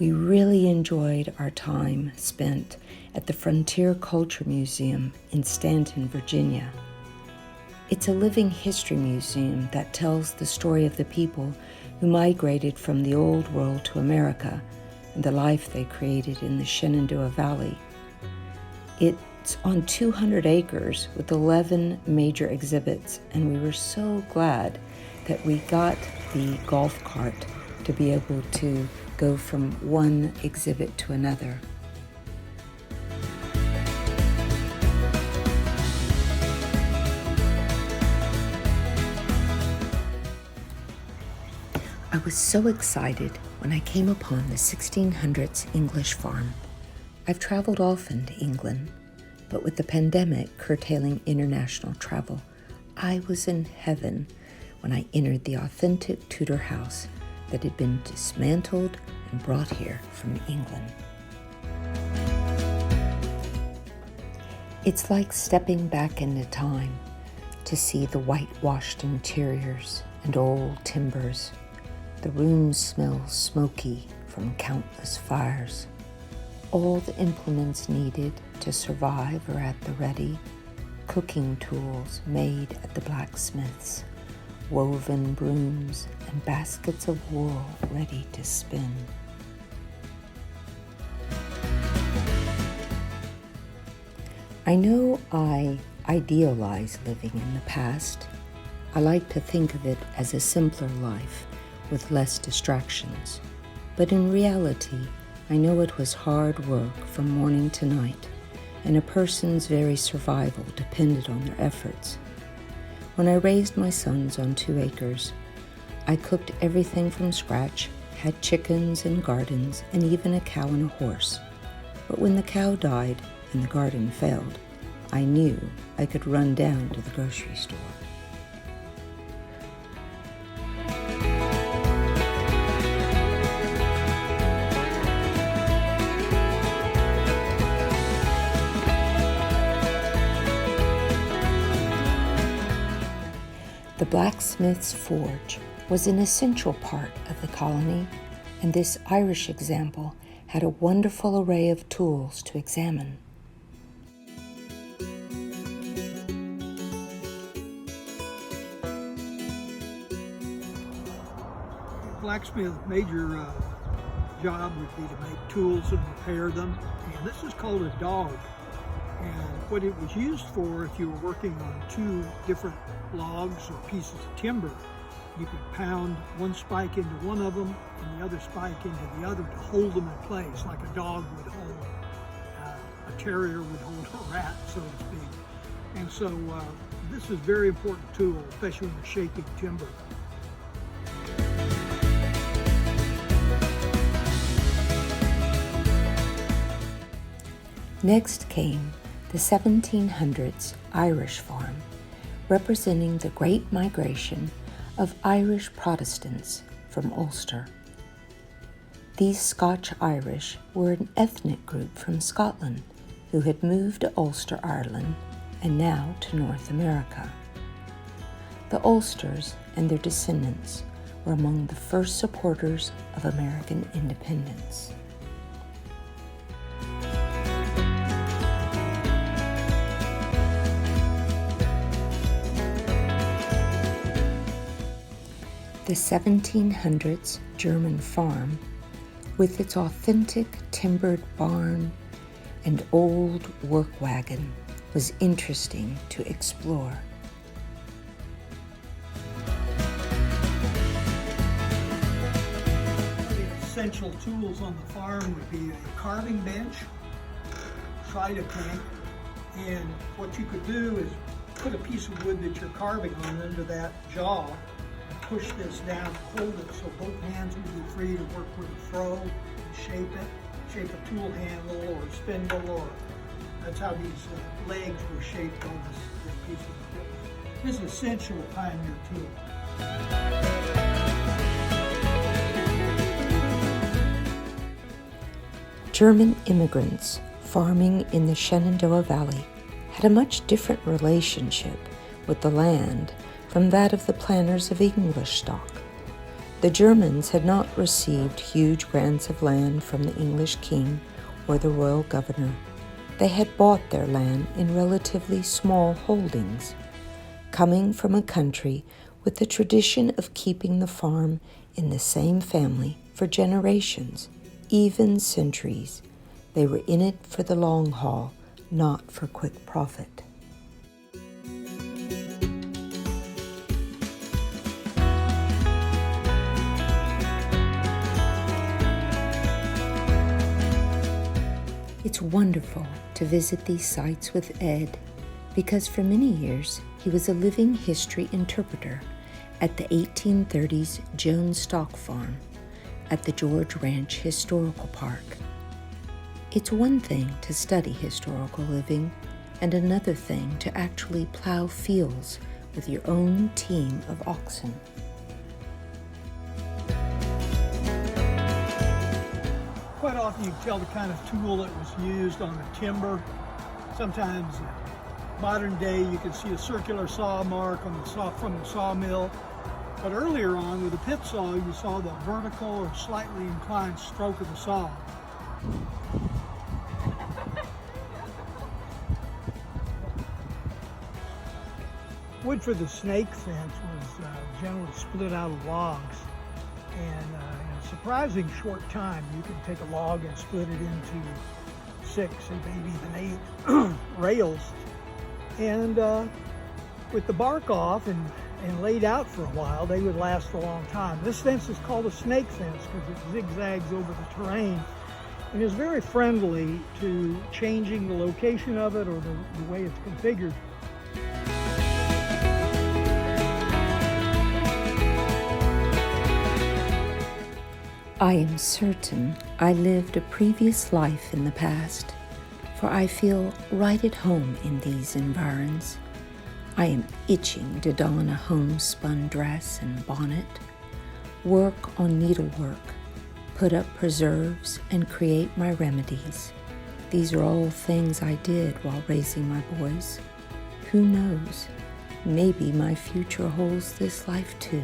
we really enjoyed our time spent at the Frontier Culture Museum in Staunton, Virginia. It's a living history museum that tells the story of the people who migrated from the Old World to America and the life they created in the Shenandoah Valley. It's on 200 acres with 11 major exhibits, and we were so glad that we got the golf cart to be able to go from one exhibit to another. I was so excited when I came upon the 1600s English farm. I've traveled often to England, but with the pandemic curtailing international travel, I was in heaven when I entered the authentic Tudor house that had been dismantled and brought here from England. It's like stepping back into time to see the whitewashed interiors and old timbers. The rooms smell smoky from countless fires. All the implements needed to survive are at the ready. Cooking tools made at the blacksmiths, woven brooms and baskets of wool ready to spin. I know I idealize living in the past. I like to think of it as a simpler life with less distractions. But in reality, I know it was hard work from morning to night, and a person's very survival depended on their efforts. When I raised my sons on 2 acres, I cooked everything from scratch, had chickens and gardens, and even a cow and a horse. But when the cow died and the garden failed, I knew I could run down to the grocery store. The blacksmith's forge was an essential part of the colony, and this Irish example had a wonderful array of tools to examine. Blacksmith's major job would be to make tools and repair them, and this is called a dog. And what it was used for, if you were working on 2 different logs or pieces of timber, you could pound one spike into one of them and the other spike into the other to hold them in place, like a dog would hold, a terrier would hold a rat, so to speak. And so this is a very important tool, especially when you're shaping timber. Next came the 1700s Irish farm, representing the great migration of Irish Protestants from Ulster. These Scotch-Irish were an ethnic group from Scotland who had moved to Ulster, Ireland, and now to North America. The Ulsters and their descendants were among the first supporters of American independence. The 1700s German farm, with its authentic timbered barn and old work wagon, was interesting to explore. The essential tools on the farm would be a carving bench, trident tank, and what you could do is put a piece of wood that you're carving on under that jaw, push this down, hold it so both hands will be free to work with a throw and shape a tool handle or a spindle, or that's how these legs were shaped on this piece of equipment. This is essential to pioneer tool. German immigrants farming in the Shenandoah Valley had a much different relationship with the land from that of the planters of English stock. The Germans had not received huge grants of land from the English king or the royal governor. They had bought their land in relatively small holdings. Coming from a country with the tradition of keeping the farm in the same family for generations, even centuries, they were in it for the long haul, not for quick profit. It's wonderful to visit these sites with Ed because for many years he was a living history interpreter at the 1830s Jones Stock Farm at the George Ranch Historical Park. It's one thing to study historical living and another thing to actually plow fields with your own team of oxen. Quite often you can tell the kind of tool that was used on the timber. Sometimes in modern day you can see a circular saw mark on from the sawmill. But earlier on with the pit saw you saw the vertical or slightly inclined stroke of the saw. Wood for the snake fence was generally split out of logs. And in a surprising short time, you can take a log and split it into 6 and maybe even 8 rails. And with the bark off and laid out for a while, they would last a long time. This fence is called a snake fence because it zigzags over the terrain and is very friendly to changing the location of it or the way it's configured. I am certain I lived a previous life in the past, for I feel right at home in these environs. I am itching to don a homespun dress and bonnet, work on needlework, put up preserves, and create my remedies. These are all things I did while raising my boys. Who knows? Maybe my future holds this life too.